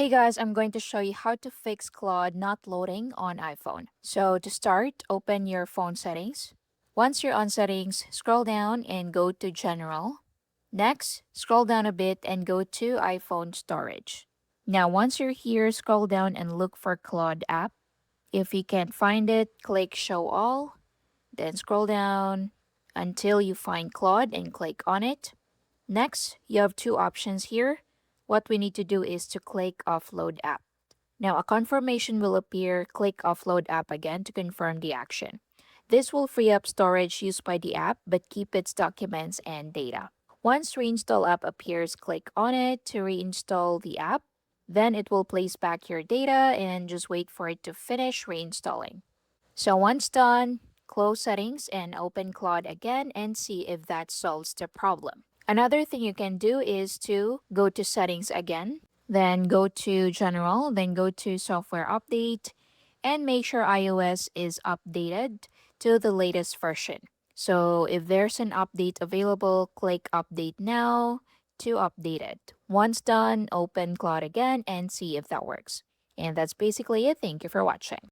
Hey guys, I'm going to show you how to fix Claude not loading on iPhone. So to start, open your phone settings. Once you're on settings, scroll down and go to general. Next, scroll down a bit and go to iPhone storage. Now once you're here, scroll down and look for Claude app. If you can't find it, click show all. Then scroll down until you find Claude and click on it. Next, you have two options here. What we need to do is to click Offload App. Now, a confirmation will appear. Click Offload App again to confirm the action. This will free up storage used by the app but keep its documents and data. Once Reinstall App appears, click on it to reinstall the app. Then it will place back your data and just wait for it to finish reinstalling. So once done, close settings and open Claude again and see if that solves the problem. Another thing you can do is to go to settings again, then go to general, then go to software update, and make sure iOS is updated to the latest version. So if there's an update available, click update now to update it. Once done, open Claude again and see if that works. And that's basically it. Thank you for watching.